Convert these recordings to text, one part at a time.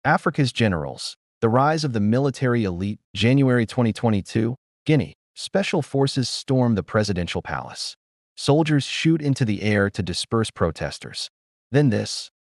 Africa's generals. The rise of the military elite. January 2022, Guinea. Special forces storm the presidential palace. Soldiers shoot into the air to disperse protesters. Then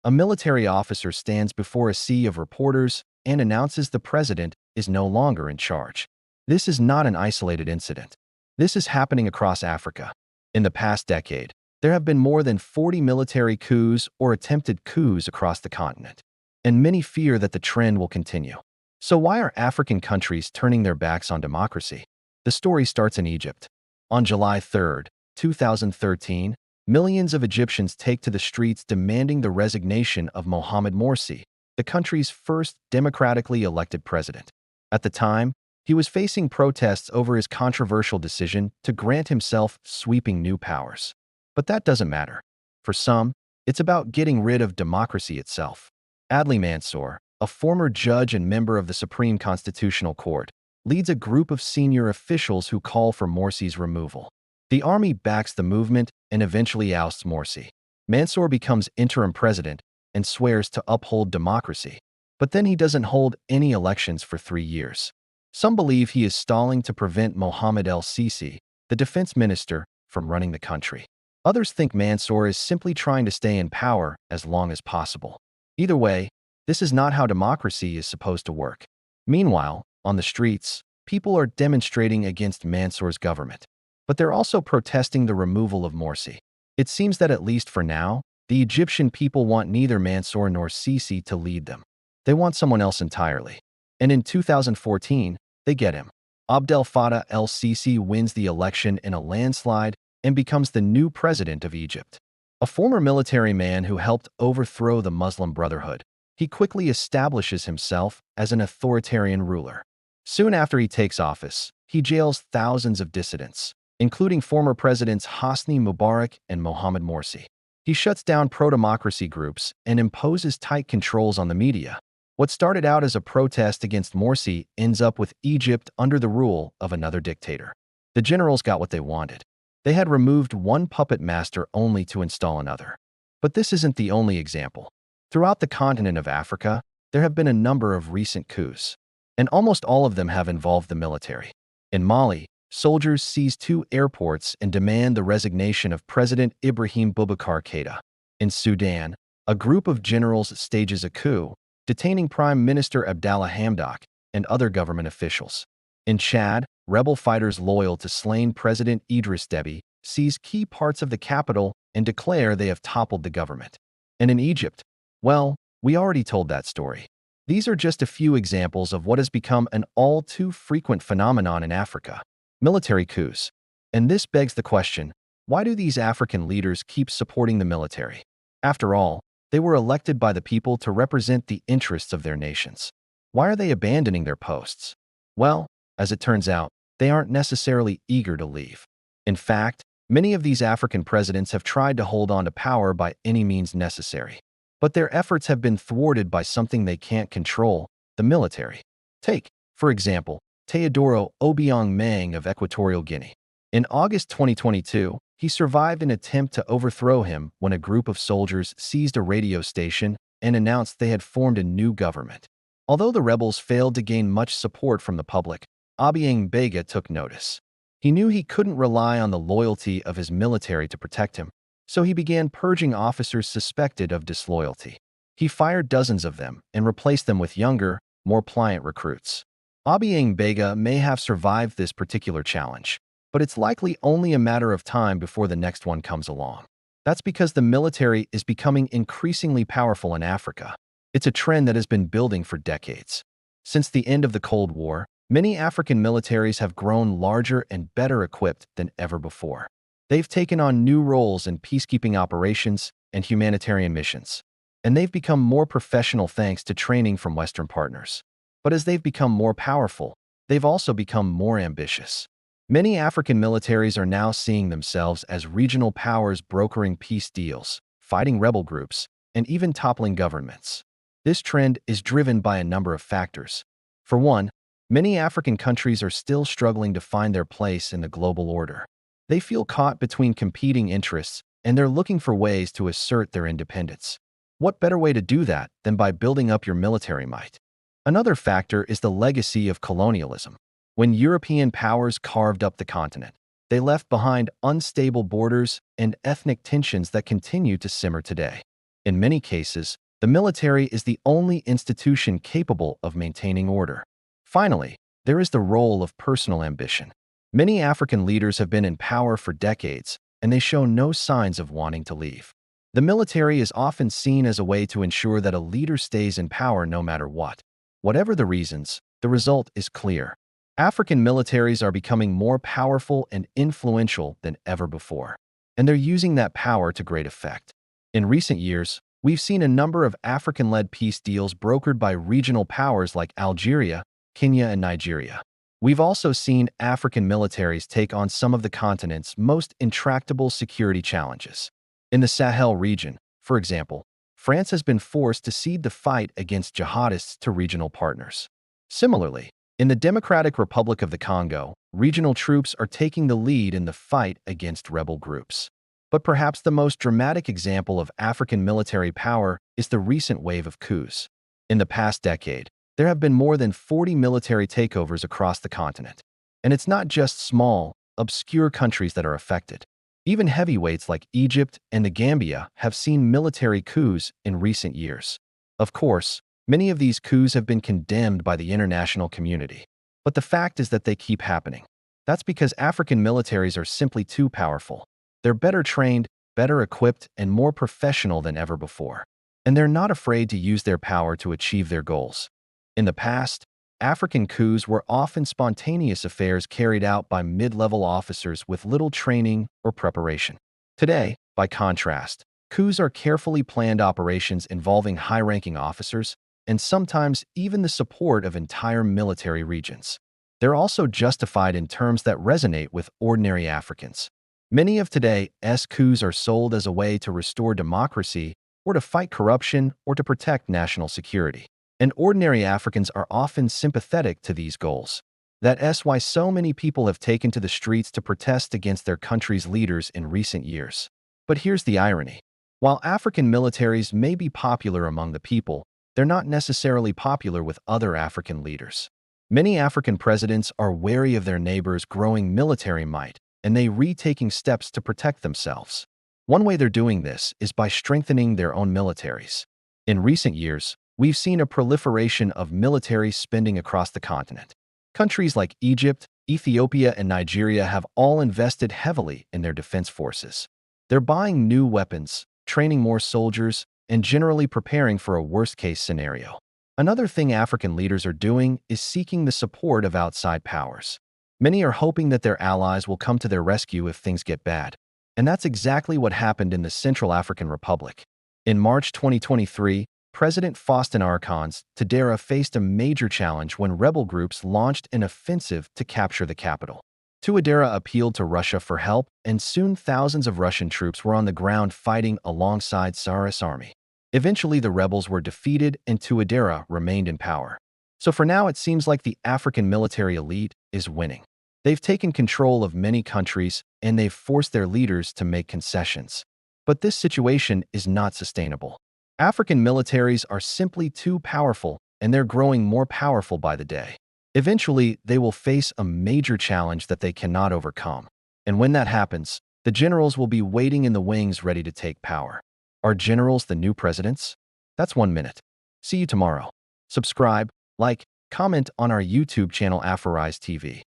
a military officer stands before a sea of reporters and announces the president is no longer in charge. This is not an isolated incident. This is happening across Africa. In the past decade, there have been more than 40 military coups or attempted coups across the continent, and many fear that the trend will continue. So why are African countries turning their backs on democracy? The story starts in Egypt. On July 3, 2013, millions of Egyptians take to the streets demanding the resignation of Mohamed Morsi, the country's first democratically elected president. At the time, he was facing protests over his controversial decision to grant himself sweeping new powers. But that doesn't matter. For some, it's about getting rid of democracy itself. Adli Mansour, a former judge and member of the Supreme Constitutional Court, leads a group of senior officials who call for Morsi's removal. The army backs the movement and eventually ousts Morsi. Mansour becomes interim president and swears to uphold democracy. But then he doesn't hold any elections for 3 years. Some believe he is stalling to prevent Mohamed el-Sisi, the defense minister, from running the country. Others think Mansour is simply trying to stay in power as long as possible. Either way, this is not how democracy is supposed to work. Meanwhile, on the streets, people are demonstrating against Mansour's government. But they're also protesting the removal of Morsi. It seems that at least for now, the Egyptian people want neither Mansour nor Sisi to lead them. They want someone else entirely. And in 2014, they get him. Abdel Fattah el-Sisi wins the election in a landslide and becomes the new president of Egypt. A former military man who helped overthrow the Muslim Brotherhood, he quickly establishes himself as an authoritarian ruler. Soon after he takes office, he jails thousands of dissidents, including former presidents Hosni Mubarak and Mohamed Morsi. He shuts down pro-democracy groups and imposes tight controls on the media. What started out as a protest against Morsi ends up with Egypt under the rule of another dictator. The generals got what they wanted. They had removed one puppet master only to install another. But this isn't the only example. Throughout the continent of Africa, there have been a number of recent coups, and almost all of them have involved the military. In Mali, soldiers seize 2 airports and demand the resignation of President Ibrahim Boubacar Keïta. In Sudan, a group of generals stages a coup, detaining Prime Minister Abdallah Hamdok and other government officials. In Chad, rebel fighters loyal to slain President Idriss Déby seize key parts of the capital and declare they have toppled the government. And in Egypt, well, we already told that story. These are just a few examples of what has become an all too frequent phenomenon in Africa: military coups. And this begs the question, why do these African leaders keep supporting the military? After all, they were elected by the people to represent the interests of their nations. Why are they abandoning their posts? Well, as it turns out, they aren't necessarily eager to leave. In fact, many of these African presidents have tried to hold on to power by any means necessary. But their efforts have been thwarted by something they can't control: the military. Take, for example, Teodoro Obiang Mang of Equatorial Guinea. In August 2022, he survived an attempt to overthrow him when a group of soldiers seized a radio station and announced they had formed a new government. Although the rebels failed to gain much support from the public, Obiang Bega took notice. He knew he couldn't rely on the loyalty of his military to protect him, so he began purging officers suspected of disloyalty. He fired dozens of them and replaced them with younger, more pliant recruits. Obiang Bega may have survived this particular challenge, but it's likely only a matter of time before the next one comes along. That's because the military is becoming increasingly powerful in Africa. It's a trend that has been building for decades. Since the end of the Cold War, many African militaries have grown larger and better equipped than ever before. They've taken on new roles in peacekeeping operations and humanitarian missions, and they've become more professional thanks to training from Western partners. But as they've become more powerful, they've also become more ambitious. Many African militaries are now seeing themselves as regional powers, brokering peace deals, fighting rebel groups, and even toppling governments. This trend is driven by a number of factors. For one, many African countries are still struggling to find their place in the global order. They feel caught between competing interests, and they're looking for ways to assert their independence. What better way to do that than by building up your military might? Another factor is the legacy of colonialism. When European powers carved up the continent, they left behind unstable borders and ethnic tensions that continue to simmer today. In many cases, the military is the only institution capable of maintaining order. Finally, there is the role of personal ambition. Many African leaders have been in power for decades, and they show no signs of wanting to leave. The military is often seen as a way to ensure that a leader stays in power no matter what. Whatever the reasons, the result is clear. African militaries are becoming more powerful and influential than ever before, and they're using that power to great effect. In recent years, we've seen a number of African-led peace deals brokered by regional powers like Algeria, Kenya, and Nigeria. We've also seen African militaries take on some of the continent's most intractable security challenges. In the Sahel region, for example, France has been forced to cede the fight against jihadists to regional partners. Similarly, in the Democratic Republic of the Congo, regional troops are taking the lead in the fight against rebel groups. But perhaps the most dramatic example of African military power is the recent wave of coups. In the past decade, there have been more than 40 military takeovers across the continent. And it's not just small, obscure countries that are affected. Even heavyweights like Egypt and the Gambia have seen military coups in recent years. Of course, many of these coups have been condemned by the international community. But the fact is that they keep happening. That's because African militaries are simply too powerful. They're better trained, better equipped, and more professional than ever before. And they're not afraid to use their power to achieve their goals. In the past, African coups were often spontaneous affairs carried out by mid-level officers with little training or preparation. Today, by contrast, coups are carefully planned operations involving high-ranking officers and sometimes even the support of entire military regions. They're also justified in terms that resonate with ordinary Africans. Many of today's coups are sold as a way to restore democracy or to fight corruption or to protect national security. And ordinary Africans are often sympathetic to these goals. That's why so many people have taken to the streets to protest against their country's leaders in recent years. But here's the irony. While African militaries may be popular among the people, they're not necessarily popular with other African leaders. Many African presidents are wary of their neighbors' growing military might, and they retaking steps to protect themselves. One way they're doing this is by strengthening their own militaries. In recent years, we've seen a proliferation of military spending across the continent. Countries like Egypt, Ethiopia, and Nigeria have all invested heavily in their defense forces. They're buying new weapons, training more soldiers, and generally preparing for a worst-case scenario. Another thing African leaders are doing is seeking the support of outside powers. Many are hoping that their allies will come to their rescue if things get bad. And that's exactly what happened in the Central African Republic. In March 2023, President Faustin Archange's Touadéra faced a major challenge when rebel groups launched an offensive to capture the capital. Touadéra appealed to Russia for help, and soon thousands of Russian troops were on the ground fighting alongside Tsarist army. Eventually, the rebels were defeated and Touadéra remained in power. So for now, it seems like the African military elite is winning. They've taken control of many countries, and they've forced their leaders to make concessions. But this situation is not sustainable. African militaries are simply too powerful, and they're growing more powerful by the day. Eventually, they will face a major challenge that they cannot overcome. And when that happens, the generals will be waiting in the wings ready to take power. Are generals the new presidents? That's 1 minute. See you tomorrow. Subscribe, like, comment on our YouTube channel Afrorize TV.